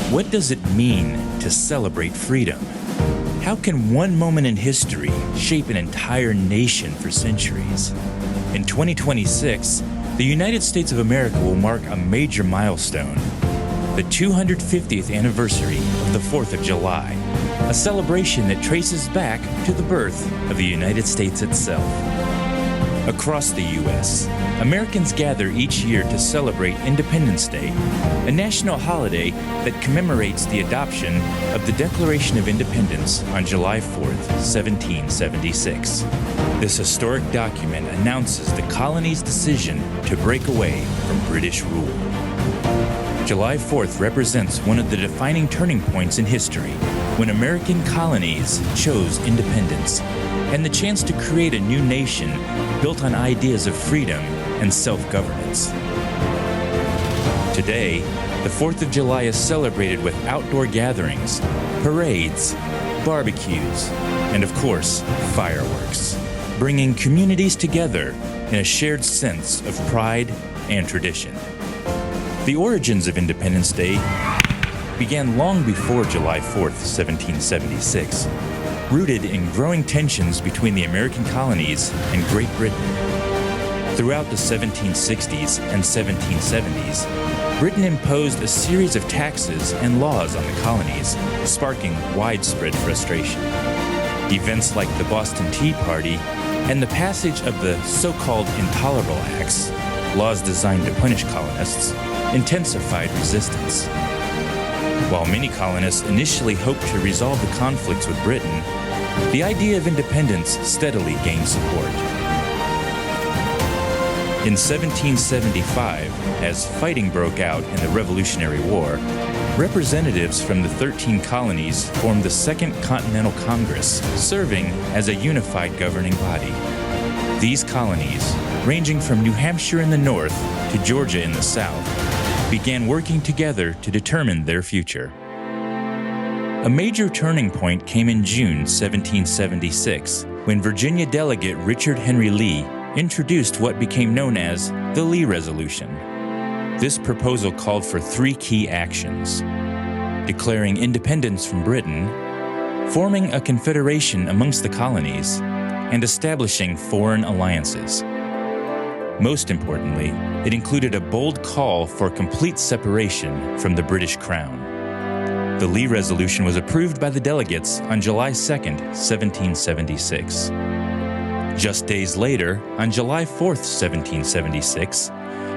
What does it mean to celebrate freedom? How can one moment in history shape an entire nation for centuries? In 2026, the United States of America will mark a major milestone, the 250th anniversary of the 4th of July, a celebration that traces back to the birth of the United States itself. Across the U.S., Americans gather each year to celebrate Independence Day, a national holiday that commemorates the adoption of the Declaration of Independence on July 4th, 1776. This historic document announces the colony's decision to break away from British rule. July 4th represents one of the defining turning points in history when American colonies chose independence and the chance to create a new nation built on ideas of freedom and self-governance. Today, the 4th of July is celebrated with outdoor gatherings, parades, barbecues, and of course, fireworks, bringing communities together in a shared sense of pride and tradition. The origins of Independence Day began long before July 4th, 1776, rooted in growing tensions between the American colonies and Great Britain. Throughout the 1760s and 1770s, Britain imposed a series of taxes and laws on the colonies, sparking widespread frustration. Events like the Boston Tea Party and the passage of the so-called Intolerable Acts, laws designed to punish colonists, intensified resistance. While many colonists initially hoped to resolve the conflicts with Britain, the idea of independence steadily gained support. In 1775, as fighting broke out in the Revolutionary War, representatives from the 13 colonies formed the Second Continental Congress, serving as a unified governing body. These colonies, ranging from New Hampshire in the north to Georgia in the south, began working together to determine their future. A major turning point came in June 1776, when Virginia delegate Richard Henry Lee introduced what became known as the Lee Resolution. This proposal called for 3 key actions: declaring independence from Britain, forming a confederation amongst the colonies, and establishing foreign alliances. Most importantly, it included a bold call for complete separation from the British Crown. The Lee Resolution was approved by the delegates on July 2nd, 1776. Just days later, on July 4th, 1776,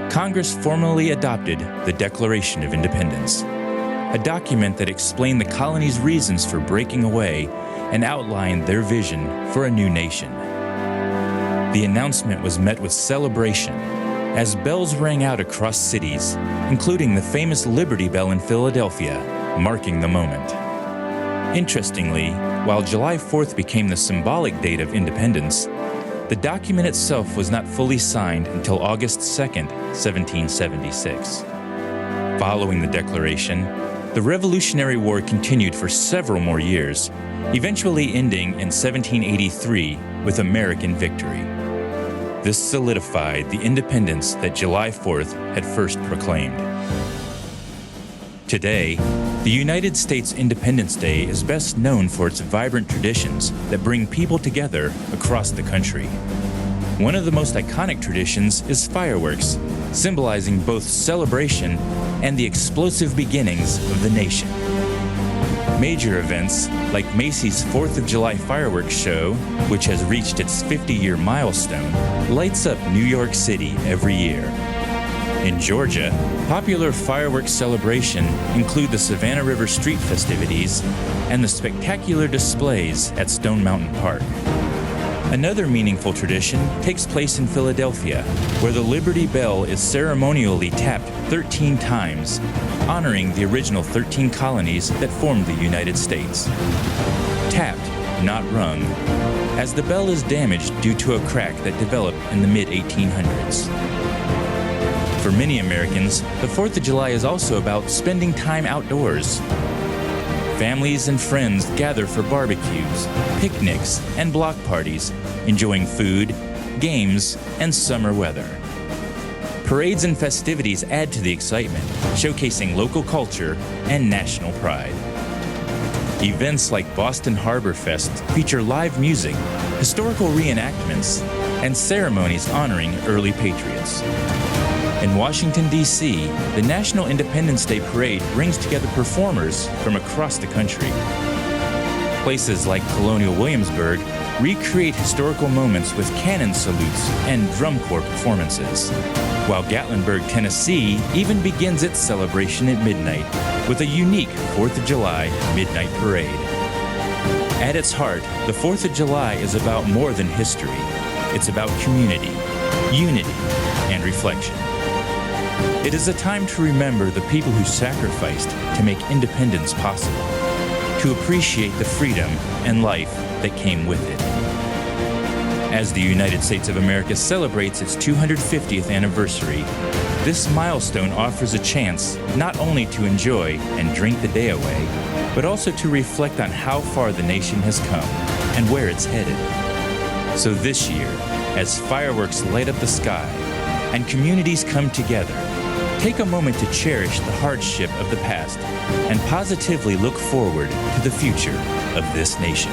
Congress formally adopted the Declaration of Independence, a document that explained the colony's reasons for breaking away and outlined their vision for a new nation. The announcement was met with celebration as bells rang out across cities, including the famous Liberty Bell in Philadelphia, marking the moment. Interestingly, while July 4th became the symbolic date of independence, the document itself was not fully signed until August 2nd, 1776. Following the declaration, the Revolutionary War continued for several more years, eventually ending in 1783 with American victory. This solidified the independence that July 4th had first proclaimed. Today, the United States Independence Day is best known for its vibrant traditions that bring people together across the country. One of the most iconic traditions is fireworks, symbolizing both celebration and the explosive beginnings of the nation. Major events like Macy's 4th of July fireworks show, which has reached its 50-year milestone, lights up New York City every year. In Georgia, popular fireworks celebration include the Savannah River Street festivities and the spectacular displays at Stone Mountain Park. Another meaningful tradition takes place in Philadelphia, where the Liberty Bell is ceremonially tapped 13 times, honoring the original 13 colonies that formed the United States. Tapped, not rung, as the bell is damaged due to a crack that developed in the mid-1800s. For many Americans, the 4th of July is also about spending time outdoors. Families and friends gather for barbecues, picnics, and block parties, enjoying food, games, and summer weather. Parades and festivities add to the excitement, showcasing local culture and national pride. Events like Boston Harbor Fest feature live music, historical reenactments, and ceremonies honoring early patriots. In Washington, D.C., the National Independence Day Parade brings together performers from across the country. Places like Colonial Williamsburg recreate historical moments with cannon salutes and drum corps performances, while Gatlinburg, Tennessee even begins its celebration at midnight with a unique 4th of July midnight parade. At its heart, the 4th of July is about more than history. It's about community, unity, and reflection. It is a time to remember the people who sacrificed to make independence possible, to appreciate the freedom and life that came with it. As the United States of America celebrates its 250th anniversary, this milestone offers a chance not only to enjoy and drink the day away, but also to reflect on how far the nation has come and where it's headed. So this year, as fireworks light up the sky and communities come together, take a moment to cherish the hardship of the past and positively look forward to the future of this nation.